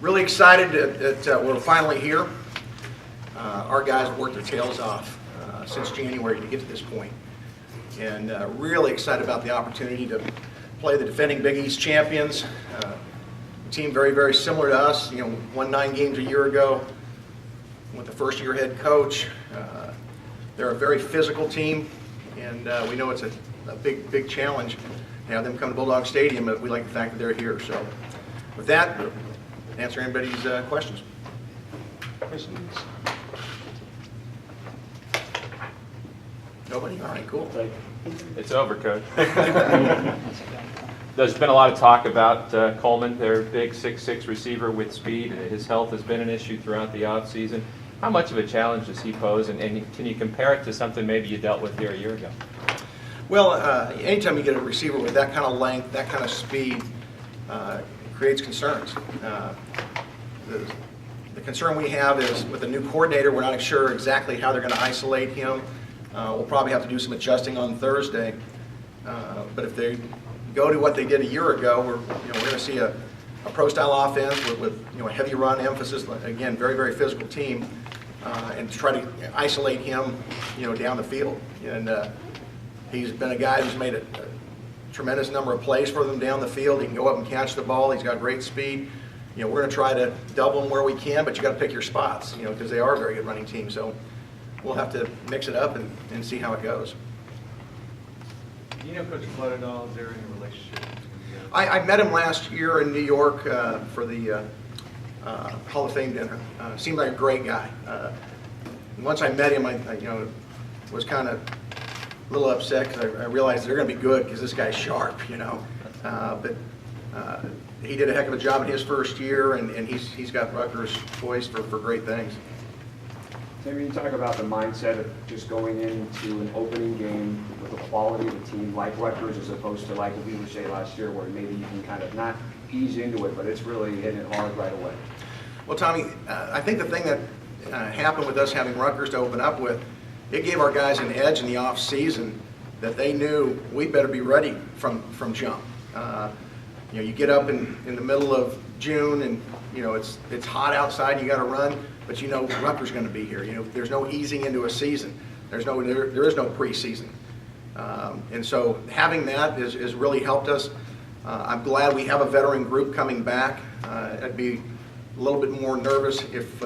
Really excited that we're finally here. Our guys worked their tails off since January to get to this point. And really excited about the opportunity to play the defending Big East champions. A team very, very similar to us. Won 9 games a year ago with the first-year head coach. They're a very physical team, and we know it's a big, big challenge to have them come to Bulldog Stadium, but we like the fact that they're here. So with that, answer anybody's questions. Questions? Nobody? All right, cool. It's over, Coach. There's been a lot of talk about Coleman, their big 6'6" receiver with speed. His health has been an issue throughout the offseason. How much of a challenge does he pose, and can you compare it to something maybe you dealt with here a year ago? Well, anytime you get a receiver with that kind of length, that kind of speed, it creates concerns. The concern we have is with the new coordinator, we're not sure exactly how they're going to isolate him. We'll probably have to do some adjusting on Thursday. But if they go to what they did a year ago, we're going to see a pro-style offense with a heavy run emphasis. Again, very, very physical team, and to try to isolate him, down the field. And he's been a guy who's made a tremendous number of plays for them down the field. He can go up and catch the ball. He's got great speed. We're going to try to double him where we can, but you got to pick your spots, because they are a very good running team. So we'll have to mix it up and see how it goes. Do you know Coach Flood at all? Is there any relationship between you guys? I met him last year in New York for the Hall of Fame dinner. Seemed like a great guy. Once I met him, I was kind of a little upset because I realized they're going to be good because this guy's sharp, But he did a heck of a job in his first year, and he's got Rutgers poised for great things. Tim, you talk about the mindset of just going into an opening game with the quality of the team like Rutgers, as opposed to like we were saying last year, where maybe you can kind of not ease into it, but it's really hitting it hard right away. Well, Tommy, I think the thing that happened with us having Rutgers to open up with, it gave our guys an edge in the off season that they knew we better be ready from jump. You get up in the middle of June and it's hot outside, you got to run, but Rutgers going to be here. There's no easing into a season. There is no preseason, and so having that has really helped us. I'm glad we have a veteran group coming back. I'd be a little bit more nervous if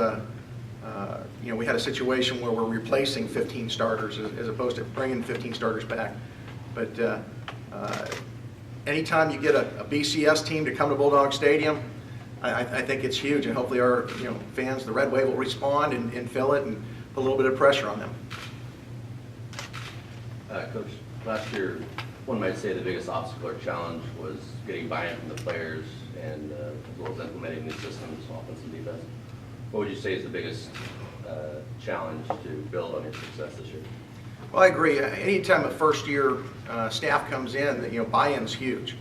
we had a situation where we're replacing 15 starters as opposed to bringing 15 starters back. But anytime you get a BCS team to come to Bulldog Stadium, I think it's huge, and hopefully our fans, the Red Wave, will respond and fill it and put a little bit of pressure on them. Coach, last year, one might say the biggest obstacle or challenge was getting buy-in from the players and as well as implementing new systems, offense and defense. What would you say is the biggest challenge to build on your success this year? Well, I agree. Anytime a first-year staff comes in, buy-in's huge.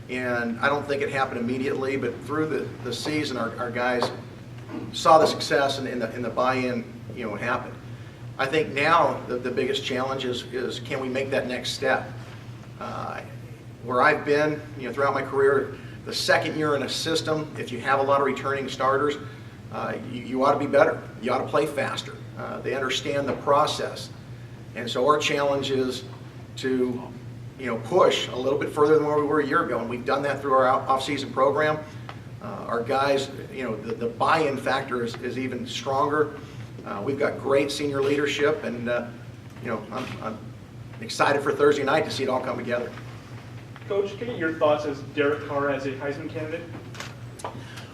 And I don't think it happened immediately, but through the season, our guys saw the success and the buy-in, happened. I think now the biggest challenge is can we make that next step? Where I've been, throughout my career, the second year in a system, if you have a lot of returning starters, you ought to be better. You ought to play faster. They understand the process. And so our challenge is to push a little bit further than where we were a year ago, and we've done that through our off-season program. Our guys, the buy-in factor is even stronger. We've got great senior leadership, and I'm excited for Thursday night to see it all come together. Coach, can I get your thoughts as Derek Carr as a Heisman candidate?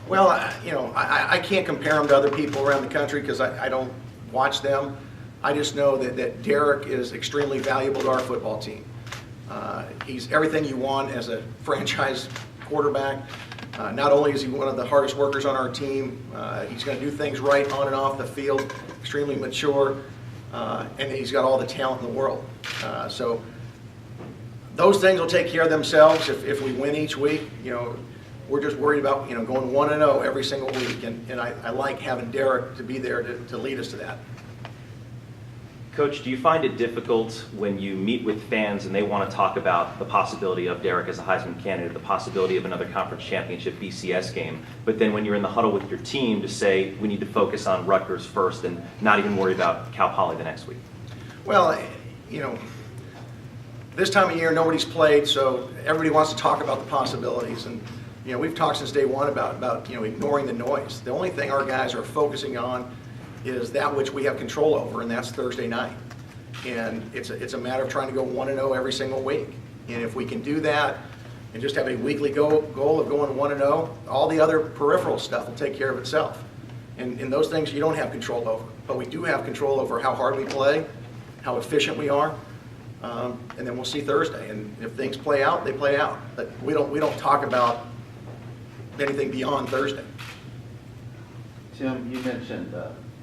Well, I can't compare him to other people around the country because I don't watch them. I just know that Derek is extremely valuable to our football team. He's everything you want as a franchise quarterback. Not only is he one of the hardest workers on our team, he's going to do things right on and off the field, extremely mature, and he's got all the talent in the world. So those things will take care of themselves if we win each week. We're just worried about going 1-0 every single week, and I like having Derek to be there to lead us to that. Coach, do you find it difficult when you meet with fans and they want to talk about the possibility of Derek as a Heisman candidate, the possibility of another conference championship BCS game, but then when you're in the huddle with your team to say we need to focus on Rutgers first and not even worry about Cal Poly the next week? Well, you know, this time of year nobody's played, so everybody wants to talk about the possibilities. And you know, we've talked since day one about you know, ignoring the noise. The only thing our guys are focusing on is that which we have control over, and that's Thursday night. And it's a matter of trying to go 1-0 every single week. And if we can do that and just have a weekly goal of going 1-0, all the other peripheral stuff will take care of itself. And those things you don't have control over. But we do have control over how hard we play, how efficient we are, and then we'll see Thursday. And if things play out, they play out. But we don't talk about anything beyond Thursday. Tim, you mentioned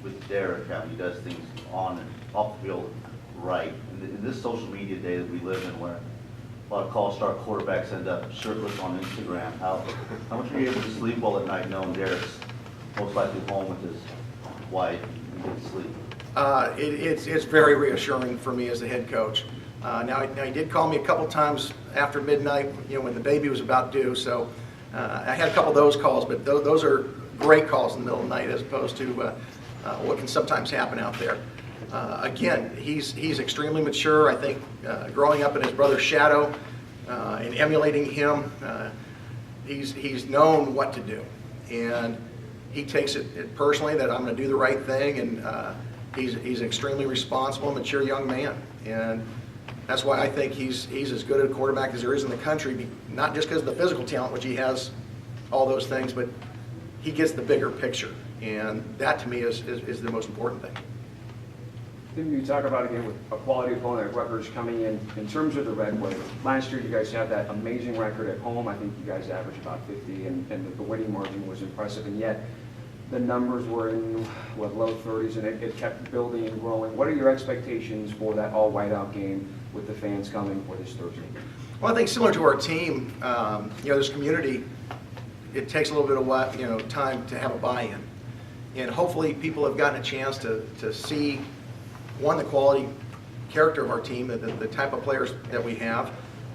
with Derek how he does things on and off the field right. In this social media day that we live in, where a lot of call-star quarterbacks end up shirtless on Instagram, how much are you able to sleep well at night knowing Derek's most likely home with his wife and getting sleep? It's very reassuring for me as the head coach. Now he did call me a couple times after midnight, you know, when the baby was about due. So I had a couple of those calls, but those are great calls in the middle of the night as opposed to what can sometimes happen out there. Again, he's extremely mature. I think growing up in his brother's shadow and emulating him, he's known what to do, and he takes it personally that I'm going to do the right thing, and he's an extremely responsible, mature young man, and that's why I think he's as good a quarterback as there is in the country. Not just because of the physical talent, which he has, all those things, but he gets the bigger picture, and that to me is the most important thing. Then you talk about again with a quality opponent like Rutgers coming in terms of the red wave. Last year you guys had that amazing record at home. I think you guys averaged about 50 and the winning margin was impressive, and yet the numbers were in low 30s and it kept building and growing. What are your expectations for that all whiteout game with the fans coming for this Thursday? Well, I think similar to our team, you know, this community, it takes a little bit of time to have a buy-in, and hopefully people have gotten a chance to see, one, the quality character of our team, the type of players that we have,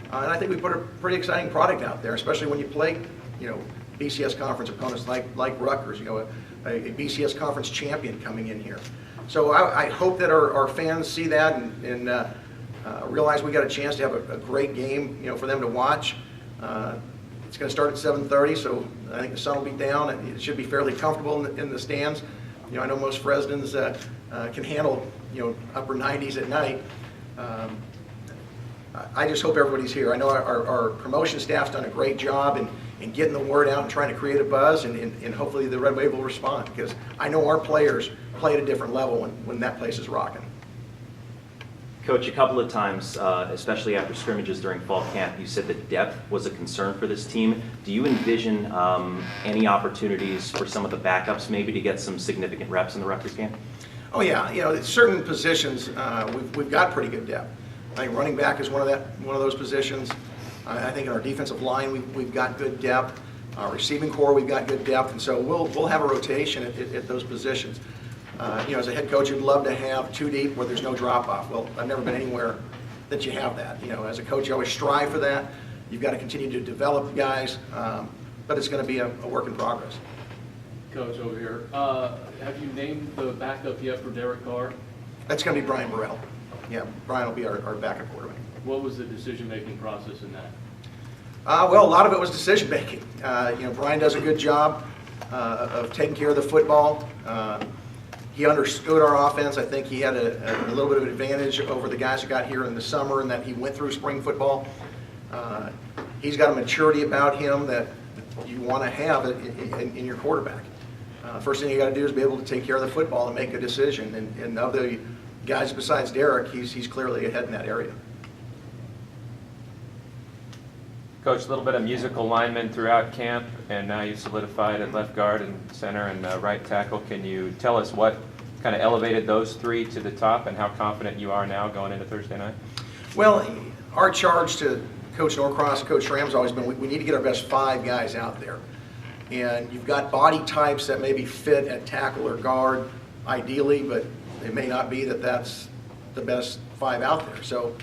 and I think we put a pretty exciting product out there, especially when you play, you know, BCS conference opponents like Rutgers, you know, a BCS conference champion coming in here. So I hope that our fans see that and realize we got a chance to have a great game, you know, for them to watch. It's going to start at 7:30, so I think the sun will be down, and it should be fairly comfortable in the stands. You know, I know most Fresnans can handle, you know, upper 90s at night. I just hope everybody's here. I know our promotion staff's done a great job in getting the word out and trying to create a buzz, and hopefully the Red Wave will respond, because I know our players play at a different level when that place is rocking. Coach, a couple of times, especially after scrimmages during fall camp, you said that depth was a concern for this team. Do you envision any opportunities for some of the backups maybe to get some significant reps in the Rutgers game? Oh yeah, you know, certain positions we've got pretty good depth. I think running back is one of those positions. I think in our defensive line we've got good depth. Our receiving core we've got good depth, and so we'll have a rotation at those positions. You know, as a head coach, you'd love to have two deep where there's no drop off. Well, I've never been anywhere that you have that. You know, as a coach, you always strive for that. You've got to continue to develop guys, but it's going to be a work in progress. Coach, over here, have you named the backup yet for Derek Carr? That's going to be Brian Burrell. Yeah, Brian will be our backup quarterback. What was the decision-making process in that? Well, a lot of it was decision making. You know, Brian does a good job of taking care of the football. He understood our offense. I think he had a little bit of advantage over the guys that got here in the summer, and that he went through spring football. He's got a maturity about him that you want to have in your quarterback. First thing you got to do is be able to take care of the football and make a decision. And of the guys besides Derek, he's clearly ahead in that area. Coach, a little bit of musical lineman throughout camp, and now you've solidified at left guard and center and right tackle. Can you tell us what kind of elevated those three to the top and how confident you are now going into Thursday night? Well, our charge to Coach Norcross and Coach Schramm's always been we need to get our best 5 guys out there. And you've got body types that maybe fit at tackle or guard ideally, but it may not be that's the best 5 out there. So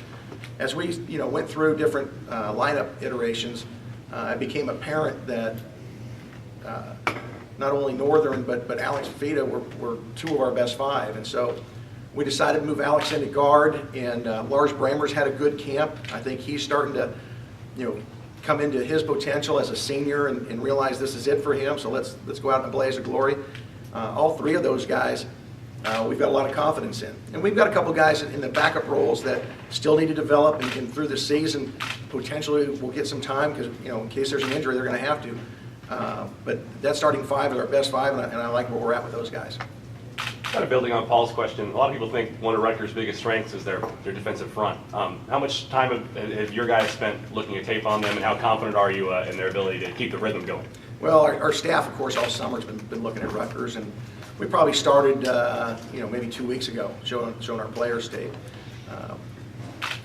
as we went through different lineup iterations, it became apparent that not only Northern but Alex Fita were 2 of our best 5, and so we decided to move Alex into guard, and Lars Brammer's had a good camp. I think he's starting to come into his potential as a senior and realize this is it for him, so let's go out in a blaze of glory. All 3 of those guys we've got a lot of confidence in. And we've got a couple guys in the backup roles that still need to develop, and through the season potentially we'll get some time because in case there's an injury they're going to have to. But that starting 5 is our best 5, and I like where we're at with those guys. Kind of building on Paul's question, a lot of people think one of Rutgers' biggest strengths is their defensive front. How much time have your guys spent looking at tape on them, and how confident are you in their ability to keep the rhythm going? Well, our staff, of course, all summer has been looking at Rutgers, and we probably started, maybe 2 weeks ago, showing our players tape.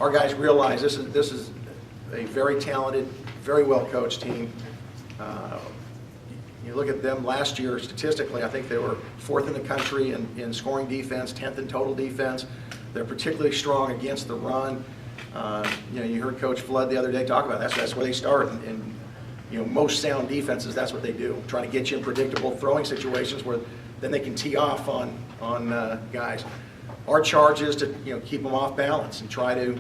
Our guys realize this is a very talented, very well coached team. You look at them last year, statistically, I think they were 4th in the country in scoring defense, 10th in total defense. They're particularly strong against the run. You heard Coach Flood the other day talk about that. That's where they start. And most sound defenses, that's what they do, trying to get you in predictable throwing situations where then they can tee off on guys. Our charge is to keep them off balance and try to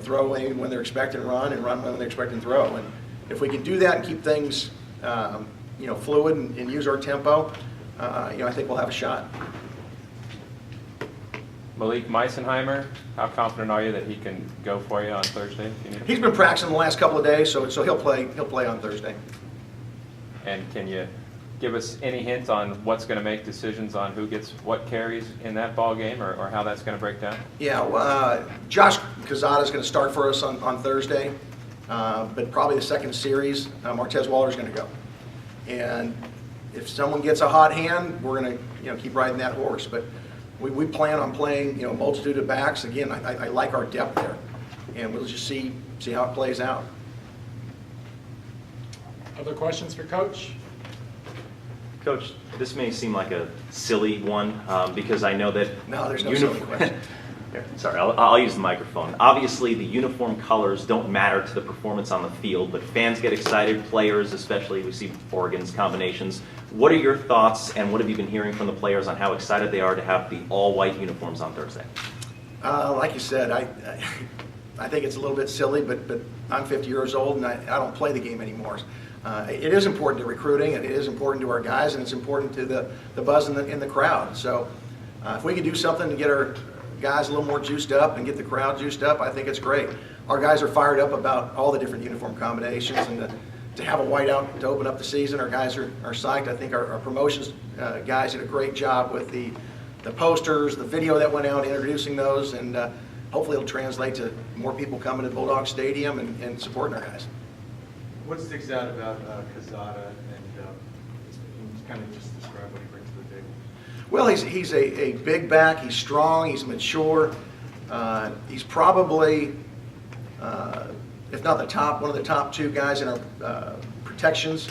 throw when they're expecting to run and run when they're expecting to throw. And if we can do that and keep things fluid and use our tempo, I think we'll have a shot. Malik Meisenheimer, how confident are you that he can go for you on Thursday? He's been practicing the last couple of days, so he'll play on Thursday. And can you give us any hint on what's going to make decisions on who gets what carries in that ball game, or how that's going to break down? Yeah, Josh Kazada is going to start for us on Thursday, but probably the second series, Martez Waller is going to go. And if someone gets a hot hand, we're going to keep riding that horse. But we plan on playing a multitude of backs. Again, I like our depth there, and we'll just see how it plays out. Other questions for Coach? Coach, this may seem like a silly one because I know that... No, there's no silly question. Sorry, I'll use the microphone. Obviously, the uniform colors don't matter to the performance on the field, but fans get excited, players especially. We see Oregon's combinations. What are your thoughts, and what have you been hearing from the players on how excited they are to have the all-white uniforms on Thursday? Like you said, I think it's a little bit silly, but I'm 50 years old, and I don't play the game anymore. It is important to recruiting, and it is important to our guys, and it's important to the buzz in the crowd. So if we can do something to get our guys a little more juiced up and get the crowd juiced up, I think it's great. Our guys are fired up about all the different uniform combinations, and to have a whiteout to open up the season, our guys are psyched. I think our promotions guys did a great job with the posters, the video that went out introducing those, and hopefully it'll translate to more people coming to Bulldog Stadium and supporting our guys. What sticks out about Kazada, and kind of just describe what he brings to the table? Well, he's a big back. He's strong. He's mature. He's probably, if not one of the top 2 guys in our protections.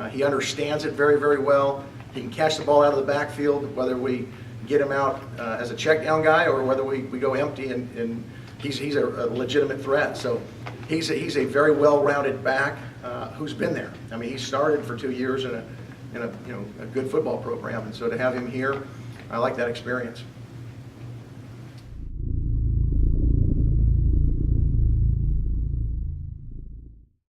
He understands it very, very well. He can catch the ball out of the backfield, whether we get him out as a check down guy or whether we go empty, and he's a legitimate threat. So he's a very well-rounded back who's been there. I mean, he started for 2 years in a good football program, and so to have him here, I like that experience.